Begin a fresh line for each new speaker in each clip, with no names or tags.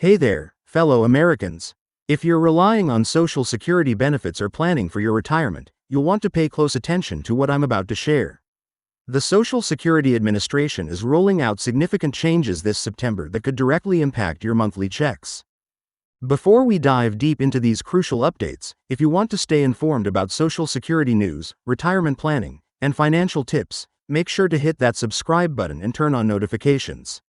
Hey there, fellow Americans. If you're relying on Social Security benefits or planning for your retirement, you'll want to pay close attention to what I'm about to share. The Social Security Administration is rolling out significant changes this September that could directly impact your monthly checks. Before we dive deep into these crucial updates, if you want to stay informed about Social Security news, retirement planning, and financial tips, make sure to hit that subscribe button and turn on notifications.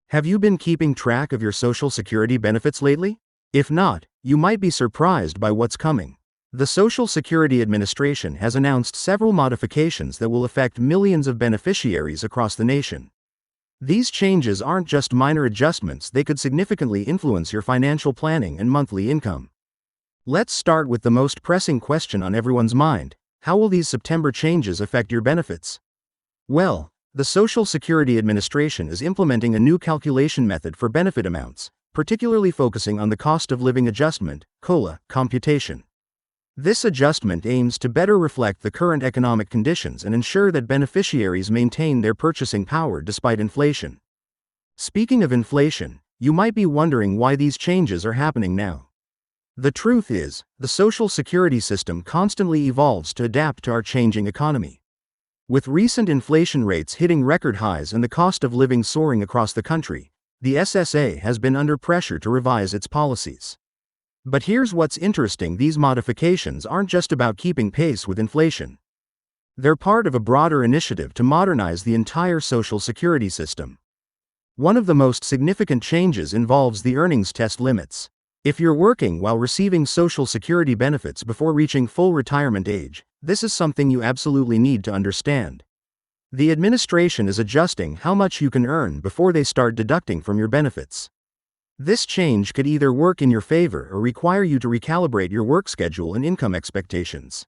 Have you been keeping track of your Social Security benefits lately? If not, you might be surprised by what's coming. The Social Security Administration has announced several modifications that will affect millions of beneficiaries across the nation. These changes aren't just minor adjustments, they could significantly influence your financial planning and monthly income. Let's start with the most pressing question on everyone's mind: how will these September changes affect your benefits? Well, the Social Security Administration is implementing a new calculation method for benefit amounts, particularly focusing on the cost of living adjustment (COLA) computation. This adjustment aims to better reflect the current economic conditions and ensure that beneficiaries maintain their purchasing power despite inflation. Speaking of inflation, you might be wondering why these changes are happening now. The truth is, the Social Security system constantly evolves to adapt to our changing economy. With recent inflation rates hitting record highs and the cost of living soaring across the country, the SSA has been under pressure to revise its policies. But here's what's interesting: these modifications aren't just about keeping pace with inflation. They're part of a broader initiative to modernize the entire Social Security system. One of the most significant changes involves the earnings test limits. If you're working while receiving Social Security benefits before reaching full retirement age, this is something you absolutely need to understand. The administration is adjusting how much you can earn before they start deducting from your benefits. This change could either work in your favor or require you to recalibrate your work schedule and income expectations.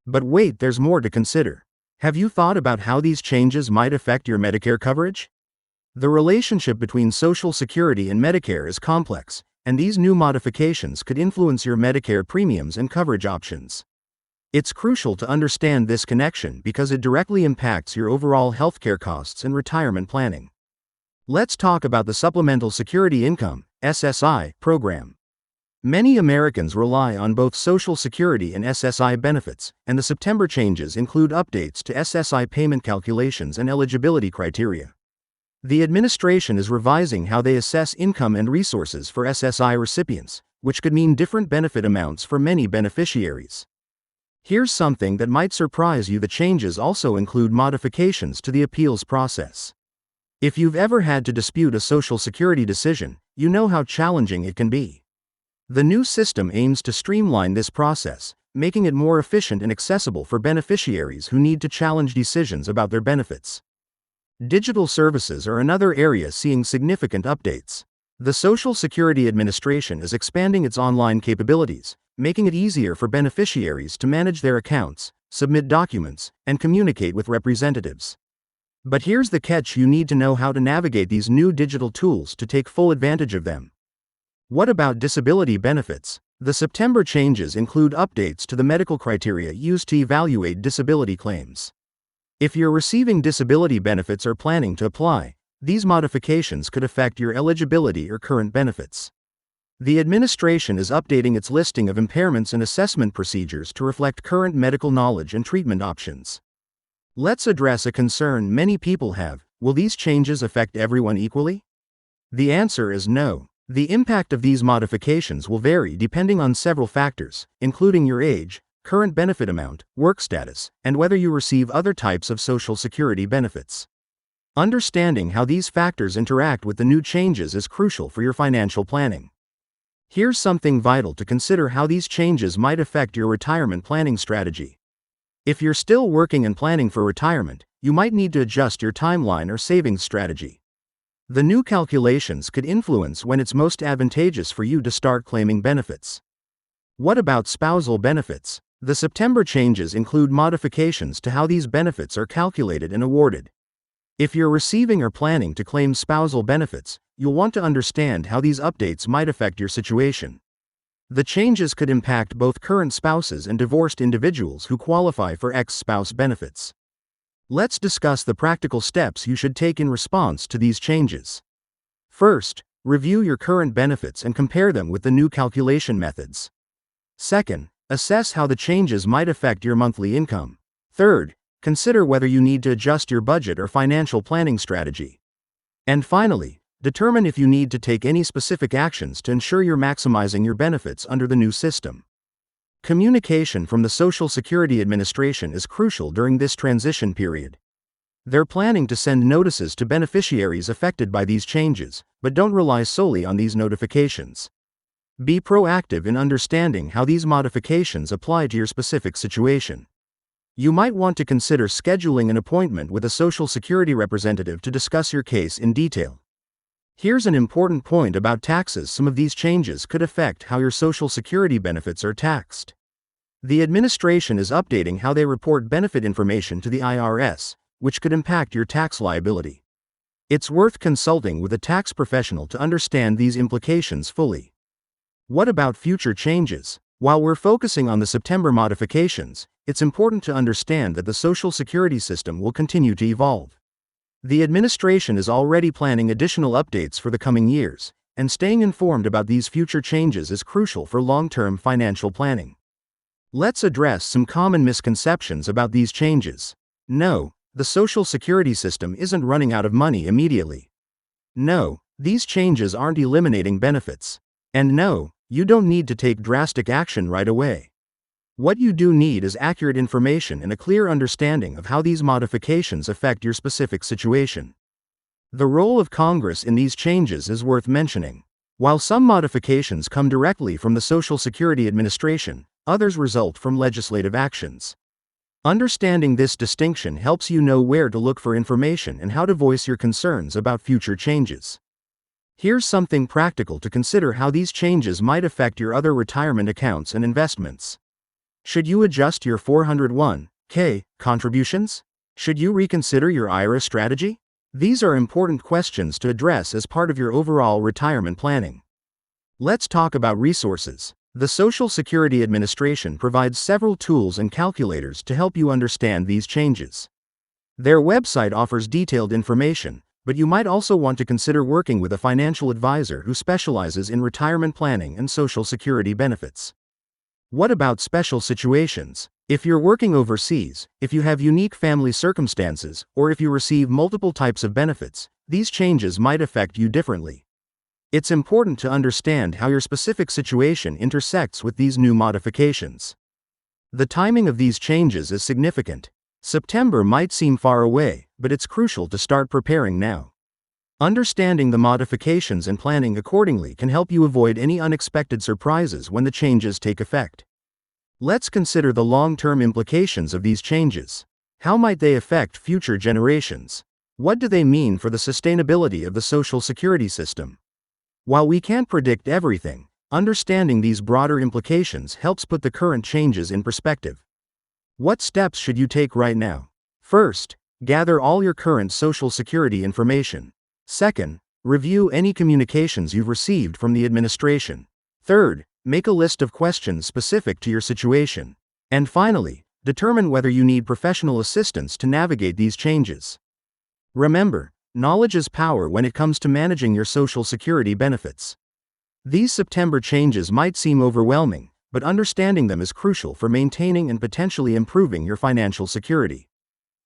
But wait, there's more to consider. Have you thought about how these changes might affect your Medicare coverage? The relationship between Social Security and Medicare is complex, and these new modifications could influence your Medicare premiums and coverage options. It's crucial to understand this connection because it directly impacts your overall healthcare costs and retirement planning. Let's talk about the Supplemental Security Income (SSI) program. Many Americans rely on both Social Security and SSI benefits, and the September changes include updates to SSI payment calculations and eligibility criteria. The administration is revising how they assess income and resources for SSI recipients, which could mean different benefit amounts for many beneficiaries. Here's something that might surprise you: the changes also include modifications to the appeals process. If you've ever had to dispute a Social Security decision, you know how challenging it can be. The new system aims to streamline this process, making it more efficient and accessible for beneficiaries who need to challenge decisions about their benefits. Digital services are another area seeing significant updates. The Social Security Administration is expanding its online capabilities, making it easier for beneficiaries to manage their accounts, submit documents, and communicate with representatives. But here's the catch: you need to know how to navigate these new digital tools to take full advantage of them. What about disability benefits? The September changes include updates to the medical criteria used to evaluate disability claims. If you're receiving disability benefits or planning to apply, these modifications could affect your eligibility or current benefits. The administration is updating its listing of impairments and assessment procedures to reflect current medical knowledge and treatment options. Let's address a concern many people have: will these changes affect everyone equally? The answer is no. The impact of these modifications will vary depending on several factors, including your age, current benefit amount, work status, and whether you receive other types of Social Security benefits. Understanding how these factors interact with the new changes is crucial for your financial planning. Here's something vital to consider: how these changes might affect your retirement planning strategy. If you're still working and planning for retirement, you might need to adjust your timeline or savings strategy. The new calculations could influence when it's most advantageous for you to start claiming benefits. What about spousal benefits? The September changes include modifications to how these benefits are calculated and awarded. If you're receiving or planning to claim spousal benefits, you'll want to understand how these updates might affect your situation. The changes could impact both current spouses and divorced individuals who qualify for ex-spouse benefits. Let's discuss the practical steps you should take in response to these changes. First, review your current benefits and compare them with the new calculation methods. Second, assess how the changes might affect your monthly income. Third, consider whether you need to adjust your budget or financial planning strategy. And finally, determine if you need to take any specific actions to ensure you're maximizing your benefits under the new system. Communication from the Social Security Administration is crucial during this transition period. They're planning to send notices to beneficiaries affected by these changes, but don't rely solely on these notifications. Be proactive in understanding how these modifications apply to your specific situation. You might want to consider scheduling an appointment with a Social Security representative to discuss your case in detail. Here's an important point about taxes. Some of these changes could affect how your Social Security benefits are taxed. The administration is updating how they report benefit information to the IRS, which could impact your tax liability. It's worth consulting with a tax professional to understand these implications fully. What about future changes? While we're focusing on the September modifications, it's important to understand that the Social Security system will continue to evolve. The administration is already planning additional updates for the coming years, and staying informed about these future changes is crucial for long-term financial planning. Let's address some common misconceptions about these changes. No, the Social Security system isn't running out of money immediately. No, these changes aren't eliminating benefits. And no, you don't need to take drastic action right away. What you do need is accurate information and a clear understanding of how these modifications affect your specific situation. The role of Congress in these changes is worth mentioning. While some modifications come directly from the Social Security Administration, others result from legislative actions. Understanding this distinction helps you know where to look for information and how to voice your concerns about future changes. Here's something practical to consider: how these changes might affect your other retirement accounts and investments. Should you adjust your 401(k) contributions? Should you reconsider your IRA strategy? These are important questions to address as part of your overall retirement planning. Let's talk about resources. The Social Security Administration provides several tools and calculators to help you understand these changes. Their website offers detailed information, but you might also want to consider working with a financial advisor who specializes in retirement planning and Social Security benefits. What about special situations? If you're working overseas, if you have unique family circumstances, or if you receive multiple types of benefits, these changes might affect you differently. It's important to understand how your specific situation intersects with these new modifications. The timing of these changes is significant. September might seem far away, but it's crucial to start preparing now. Understanding the modifications and planning accordingly can help you avoid any unexpected surprises when the changes take effect. Let's consider the long-term implications of these changes. How might they affect future generations? What do they mean for the sustainability of the Social Security system? While we can't predict everything, understanding these broader implications helps put the current changes in perspective. What steps should you take right now? First, gather all your current Social Security information. Second, review any communications you've received from the administration. Third, make a list of questions specific to your situation. And finally, determine whether you need professional assistance to navigate these changes. Remember, knowledge is power when it comes to managing your Social Security benefits. These September changes might seem overwhelming, but understanding them is crucial for maintaining and potentially improving your financial security.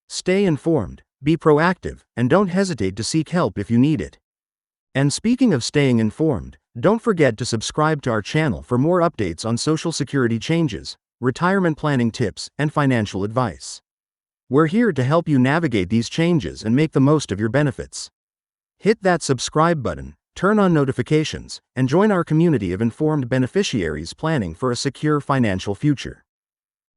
Stay informed, be proactive, and don't hesitate to seek help if you need it. And speaking of staying informed, don't forget to subscribe to our channel for more updates on Social Security changes, retirement planning tips, and financial advice. We're here to help you navigate these changes and make the most of your benefits. Hit that subscribe button, turn on notifications, and join our community of informed beneficiaries planning for a secure financial future.